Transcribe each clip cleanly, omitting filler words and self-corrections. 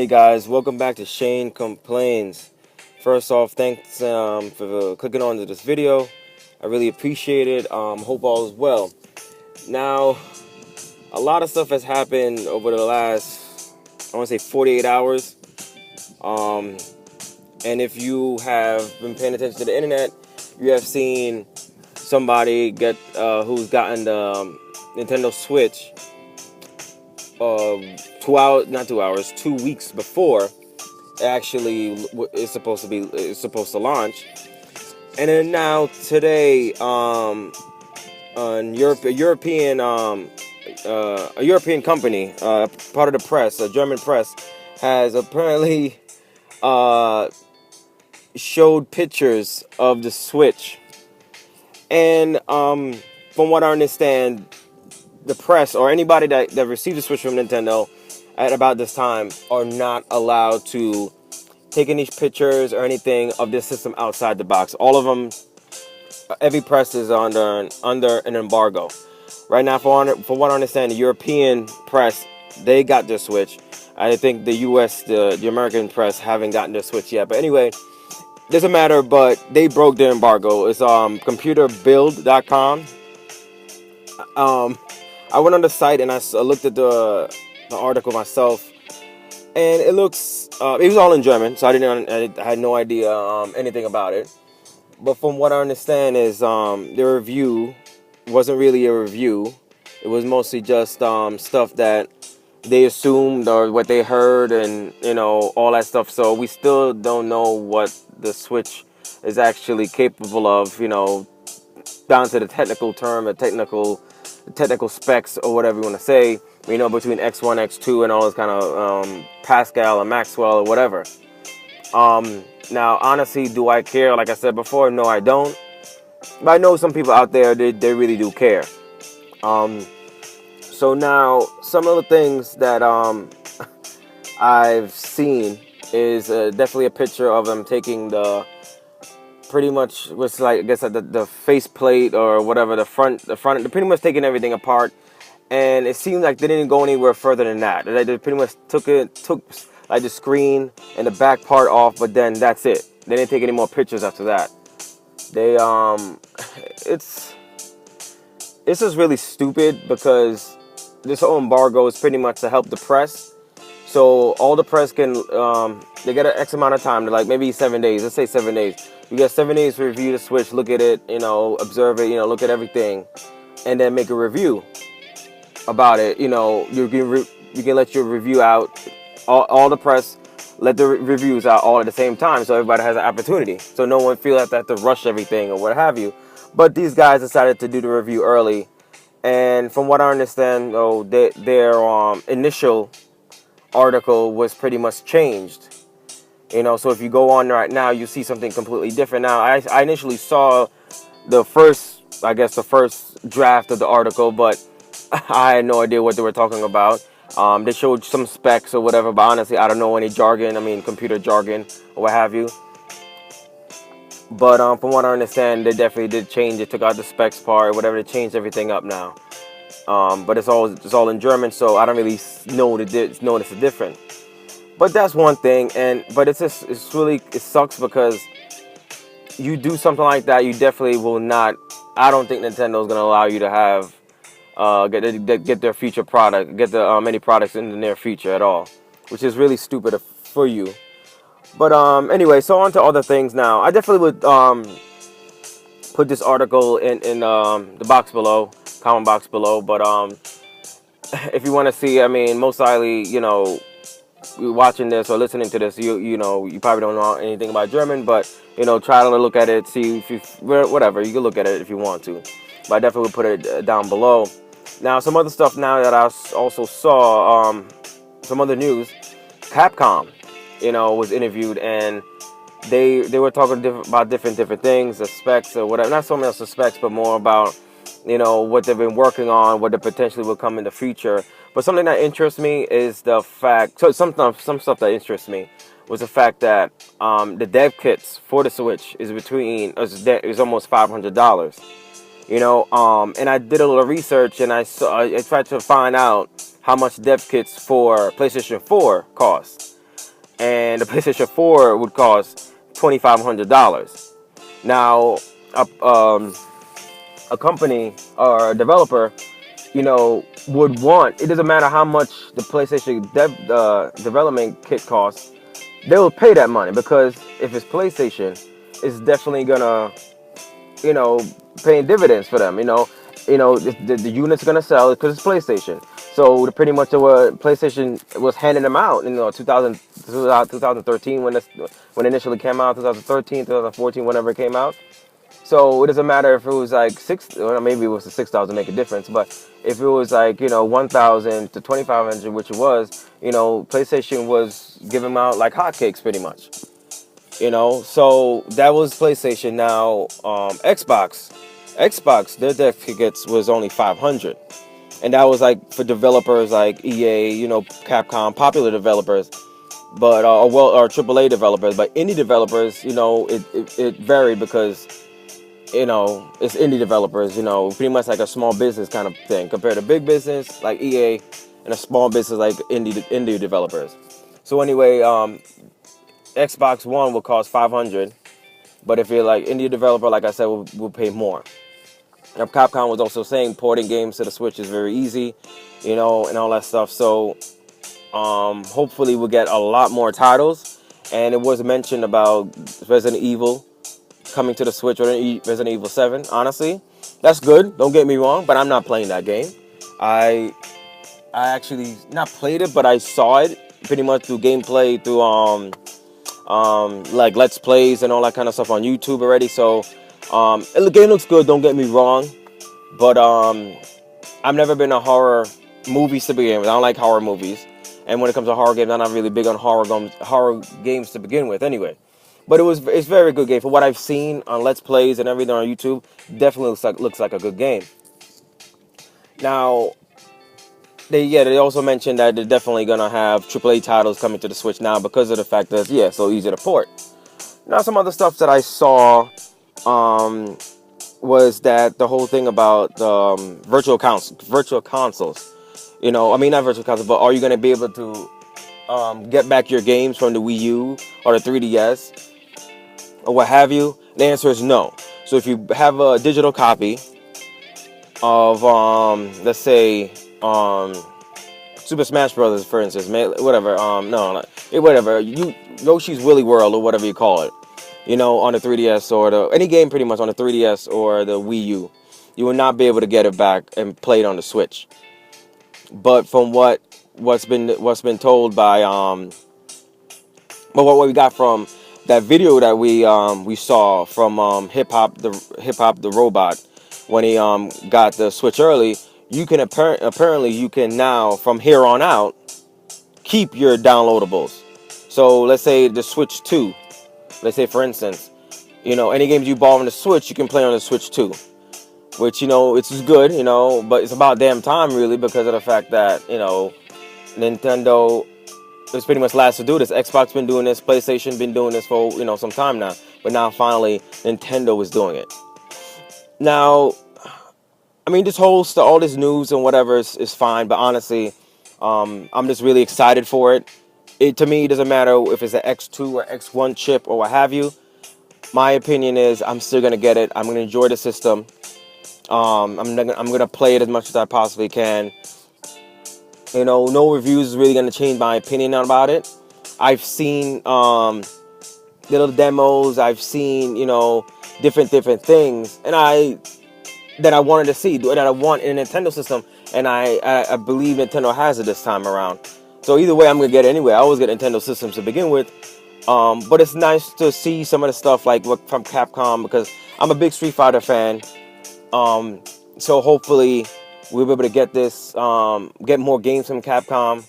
Hey guys, welcome back to Shane Complains. First off, thanks for clicking on to this video. I really appreciate it. Hope all is well. Now, a lot of stuff has happened over the last, I want to say 48 hours. And if you have been paying attention to the internet, you have seen somebody who's gotten the Nintendo Switch 2 weeks before it actually is supposed to launch. And then now today, a European company, part of the press, a German press, has apparently showed pictures of the Switch. And from what I understand, the press or anybody that received the Switch from Nintendo at about this time are not allowed to take any pictures or anything of this system outside the box. All of them, every press is under an embargo. Right now, for what I understand, the European press, they got their Switch. I think the US, the American press haven't gotten their Switch yet. But anyway, doesn't matter, but they broke their embargo. It's computerbild.com. I went on the site and I looked at the article myself, and it looks it was all in German, so I had no idea anything about it. But from what I understand is the review wasn't really a review. It was mostly just stuff that they assumed or what they heard, and all that stuff. So we still don't know what the Switch is actually capable of. Down to the technical term, the technical specs or whatever you want to say. Between X1, X2, and all this kind of Pascal and Maxwell or whatever. Now, honestly, do I care? Like I said before, no, I don't. But I know some people out there, they really do care. So now, some of the things that I've seen is definitely a picture of them taking pretty much was like, I guess, the face plate or whatever, the front, they're pretty much taking everything apart, and it seemed like they didn't go anywhere further than that. They pretty much took like the screen and the back part off, but then that's it. They didn't take any more pictures after that. It's just really stupid, because this whole embargo is pretty much to help the press. So all the press can, they get an X amount of time, like maybe 7 days. Let's say 7 days. You get 7 days to review the Switch, look at it, observe it, look at everything, and then make a review about it. You can let your review out, all the press, let the reviews out all at the same time, so everybody has an opportunity. So no one feels like they have to rush everything or what have you. But these guys decided to do the review early, and from what I understand, their initial article was pretty much changed. So if you go on right now, you see something completely different. Now, I initially saw the first draft of the article, but I had no idea what they were talking about. They showed some specs or whatever, but honestly, I don't know any jargon, computer jargon or what have you. But from what I understand, they definitely did change it, took out the specs part, whatever, they changed everything up now. But it's all in German, so I don't really notice the difference. But that's one thing, but it sucks, because you do something like that, you definitely will not. I don't think Nintendo is gonna allow you to have get their future product, get the many products in the near future at all, which is really stupid for you. But anyway, so on to other things now. I definitely would put this article in the box below, comment box below. But if you want to see, most likely, watching this or listening to this, you probably don't know anything about German, but try to look at it, see if you whatever, you can look at it if you want to. But I definitely would put it down below. Now, some other stuff now that I also saw, some other news. Capcom, was interviewed, and they were talking about different things, the specs or whatever. Not so much the specs, but more about what they've been working on, what they potentially will come in the future. But something that interests me is the fact. So some stuff that interests me was the fact that the dev kits for the Switch is almost $500. And I did a little research, and I tried to find out how much dev kits for PlayStation 4 cost. and the PlayStation 4 would cost $2,500. Now, a company or a developer, would want. It doesn't matter how much the PlayStation development kit costs. They will pay that money because if it's PlayStation, it's definitely gonna, paying dividends for them. The unit's gonna sell because it's PlayStation. So pretty much what PlayStation was handing them out in 2013 when it initially came out, 2013, 2014, whenever it came out. So it doesn't matter if it was like maybe it was the 6,000 make a difference, but if it was like 1,000 to 2,500, which it was, PlayStation was giving them out like hotcakes pretty much. So that was PlayStation. Now Xbox, their dev kits was only 500, and that was like for developers like EA, Capcom, popular developers, but or AAA developers. But indie developers, it varied because it's indie developers, pretty much like a small business kind of thing compared to big business like EA and a small business like indie developers. So anyway, Xbox One will cost 500, but if you're like indie developer, like I said, will pay more. Now, Capcom was also saying porting games to the Switch is very easy, and all that stuff. So hopefully we'll get a lot more titles. And it was mentioned about Resident Evil coming to the Switch, or Resident Evil 7. Honestly, that's good. Don't get me wrong, but I'm not playing that game. I actually not played it, but I saw it pretty much through gameplay, through like Let's Plays and all that kind of stuff on YouTube already. So the game looks good. Don't get me wrong, but I've never been a horror movies to begin with. I don't like horror movies, and when it comes to horror games, I'm not really big on horror games to begin with. Anyway. But it's very good game. For what I've seen on Let's Plays and everything on YouTube, definitely looks like a good game. Now, they also mentioned that they're definitely gonna have AAA titles coming to the Switch now because of the fact that it's so easy to port. Now, some other stuff that I saw was that the whole thing about virtual consoles. I mean not virtual consoles, but are you gonna be able to get back your games from the Wii U or the 3DS? Or what have you? The answer is no. So if you have a digital copy of let's say Super Smash Brothers, for instance, whatever, whatever, Yoshi's Willy World or whatever you call it, on the 3DS or any game pretty much on the 3DS or the Wii U, you will not be able to get it back and play it on the Switch. But from what's been told by but what we got from that video that we saw from Hip Hop the Robot when he got the Switch early, you can apparently you can now from here on out keep your downloadables. So let's say the Switch 2. Let's say for instance, any games you bought on the Switch, you can play on the Switch 2. Which it's good, but it's about damn time really because of the fact that Nintendo is pretty much last to do this. Xbox been doing this, PlayStation been doing this for some time now, but now finally Nintendo is doing it. Now, I mean all this news and whatever is fine, but honestly, I'm just really excited for it. To me, it doesn't matter if it's an X2 or X1 chip or what have you. My opinion is I'm still gonna get it. I'm gonna enjoy the system. I'm gonna play it as much as I possibly can. No reviews is really gonna change my opinion about it. I've seen little demos. I've seen different things, and that I wanted to see, that I want in a Nintendo system, and I believe Nintendo has it this time around. So either way, I'm gonna get it anyway. I always get Nintendo systems to begin with, but it's nice to see some of the stuff like from Capcom because I'm a big Street Fighter fan. So hopefully we'll be able to get get more games from Capcom.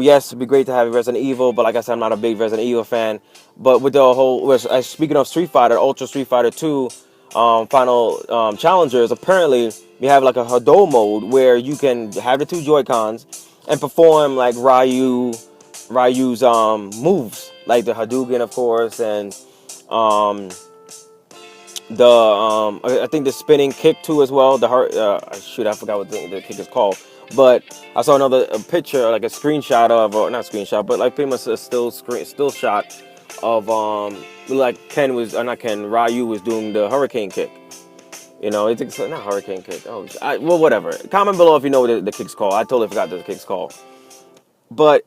Yes, it'd be great to have Resident Evil, but like I said, I'm not a big Resident Evil fan. But with the whole, speaking of Street Fighter, Ultra Street Fighter 2 final challengers, apparently we have like a Hado mode where you can have the two Joy-Cons and perform like Ryu's moves, like the Hadouken, of course, and I think the spinning kick too as well. Shoot, I forgot what the kick is called. But I saw another picture, like a screenshot of, or not screenshot, but like pretty much a still shot of like Ken was, or not Ken, Ryu was doing the hurricane kick. You know, it's not hurricane kick. Oh, well, whatever. Comment below if you know what the kick's called. I totally forgot the kick's called. But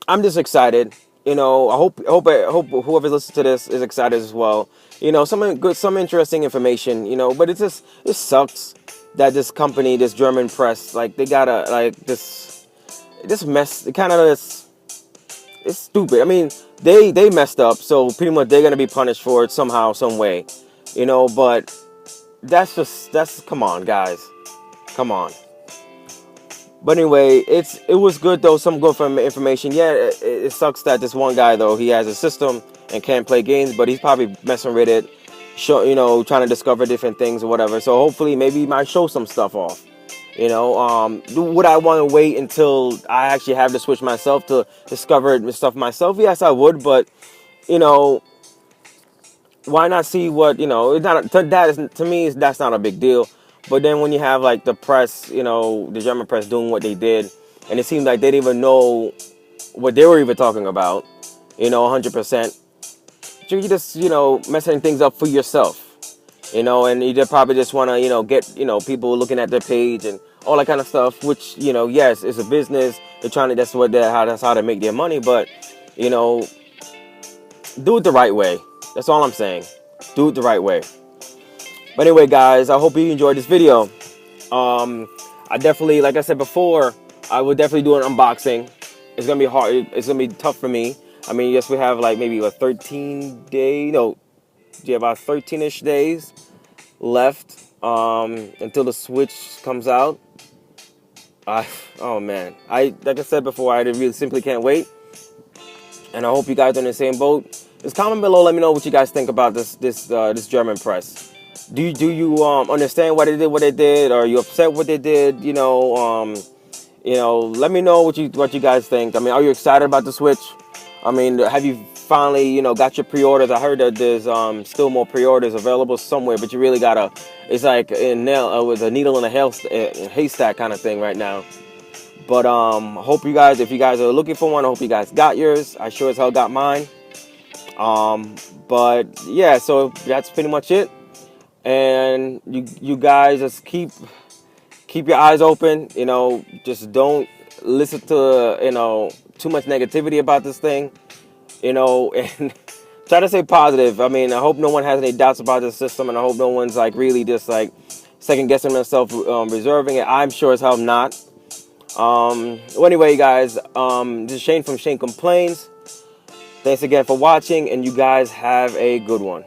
I'm just excited. You know, I hope whoever listens to this is excited as well. You know, some interesting information. You know, but it sucks that this company, this German press, like they gotta like this mess. It kind of it's stupid. I mean, they messed up, so pretty much they're gonna be punished for it somehow, some way. You know, but that's come on, guys, come on. But anyway, it was good though. Some good information. Yeah, it sucks that this one guy though, he has a system and can't play games, but he's probably messing with it, trying to discover different things or whatever. So hopefully, maybe he might show some stuff off. You know, would I want to wait until I actually have the Switch myself to discover stuff myself? Yes, I would. But you know, why not see what, you know? It's not to me. That's not a big deal. But then when you have like the press, you know, the German press doing what they did, and it seemed like they didn't even know what they were even talking about, you know, 100%. You just, you know, messing things up for yourself, you know, and you just probably just want to, you know, get, you know, people looking at their page and all that kind of stuff, which, you know, yes, it's a business. They're trying to, that's how they make their money. But, you know, do it the right way. That's all I'm saying. Do it the right way. But anyway, guys, I hope you enjoyed this video. I definitely, like I said before, I would definitely do an unboxing. It's gonna be hard. It's gonna be tough for me. I mean, yes, we have like maybe a 13-day, no, yeah, about 13-ish days left until the Switch comes out. Oh man, like I said before, I really simply can't wait. And I hope you guys are in the same boat. Just comment below. Let me know what you guys think about this German press. Do you understand what they did? Or are you upset what they did? You know, let me know what you guys think. I mean, are you excited about the Switch? I mean, have you finally, you know, got your pre-orders? I heard that there's still more pre-orders available somewhere, but you really gotta. It's like with a needle in a haystack kind of thing right now. But hope you guys, if you guys are looking for one, I hope you guys got yours. I sure as hell got mine. But yeah, so that's pretty much it. And you guys just keep your eyes open. You know, just don't listen to, you know, too much negativity about this thing. You know, and try to stay positive. I mean, I hope no one has any doubts about this system, and I hope no one's like really just like second guessing themselves, reserving it. I'm sure as hell not. Well, anyway, guys, this is Shane from Shane Complains. Thanks again for watching, and you guys have a good one.